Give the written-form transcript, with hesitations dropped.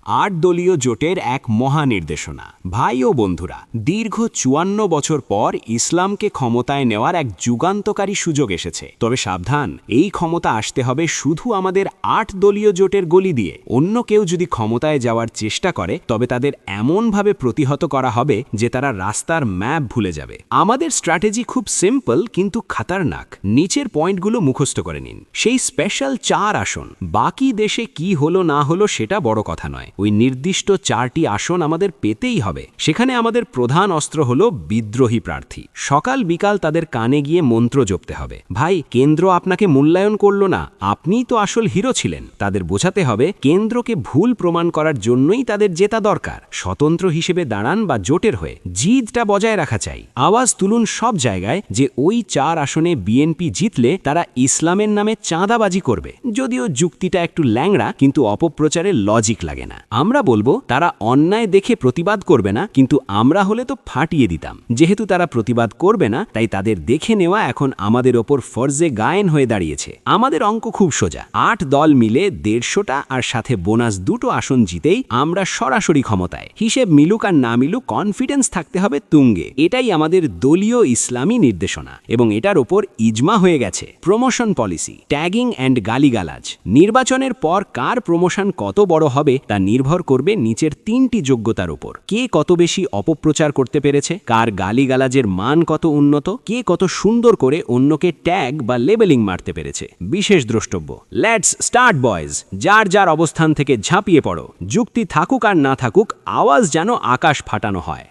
8 দলীয় জোটের এক মহানির্দেশনা। ভাই ও বন্ধুরা, দীর্ঘ 54 বছর পর ইসলামকে ক্ষমতায় নেওয়ার এক যুগান্তকারী সুযোগ এসেছে। তবে সাবধান, এই ক্ষমতা আসতে হবে শুধু আমাদের 8 দলীয় জোটের গলি দিয়ে। অন্য কেউ যদি ক্ষমতায় যাওয়ার চেষ্টা করে তবে তাদের এমনভাবে প্রতিহত করা হবে যে তারা রাস্তার ম্যাপ ভুলে যাবে। আমাদের স্ট্র্যাটেজি খুব সিম্পল কিন্তু খাতারনাক। নিচের পয়েন্টগুলো মুখস্থ করে নিন। সেই স্পেশাল 4 আসন, বাকি দেশে কি হলো না হলো সেটা বড় কথা নয়, ওই নির্দিষ্ট 4টি আসন আমাদের পেতেই হবে। সেখানে আমাদের প্রধান অস্ত্র হলো বিদ্রোহী প্রার্থী। সকাল বিকাল তাদের কানে গিয়ে মন্ত্র জপতে হবে, ভাই কেন্দ্র আপনাকে মূল্যায়ন করলো না, আপনিই তো আসল হিরো ছিলেন। তাদের বোঝাতে হবে কেন্দ্রকে ভুল প্রমাণ করার জন্যই তাদের জেতা দরকার। স্বতন্ত্র হিসেবে দাঁড়ান বা জোটের হয়ে জিতটা বজায় রাখা চাই। আওয়াজ তুলুন সব জায়গায় যে ওই 4 আসনে বিএনপি জিতলে তারা ইসলামের নামে চাঁদাবাজি করবে। যদিও যুক্তিটা একটু ল্যাংড়া, কিন্তু অপপ্রচারের লজিক লাগে না। আমরা বলবো তারা অন্যায় দেখে প্রতিবাদ করবে না, কিন্তু আমরা হলে তো ফাটিয়ে দিতাম। যেহেতু তারা প্রতিবাদ করবে না, তাই তাদের দেখে নেওয়া এখন আমাদের ওপর ফরজে গায়েন হয়ে দাঁড়িয়েছে। আমাদের অঙ্ক খুব সোজা, 8 দল মিলে 150টা আর সাথে বোনাস 2টো আসন জিতেই আমরা সরাসরি ক্ষমতায়। হিসেব মিলুক আর না মিলুক, কনফিডেন্স থাকতে হবে তুঙ্গে। এটাই আমাদের দলীয় ইসলামী নির্দেশনা এবং এটার ওপর ইজমা হয়ে গেছে। প্রমোশন পলিসি, ট্যাগিং অ্যান্ড গালিগালাজ। নির্বাচনের পর কার প্রমোশন কত বড় হবে তা নির্ভর করবে নিচের 3টি যোগ্যতার উপর। কে কত বেশি অপপ্রচার করতে পেরেছে, কার গালিগালাজের মান কত উন্নত, কে কত সুন্দর করে অন্যকে ট্যাগ বা লেবেলিং মারতে পেরেছে। বিশেষ দ্রষ্টব্য। Let's start boys. যার যার অবস্থান থেকে ঝাঁপিয়ে পড়ো। যুক্তি থাকুক আর না থাকুক, আওয়াজ যেন আকাশ ফাটানো হয়।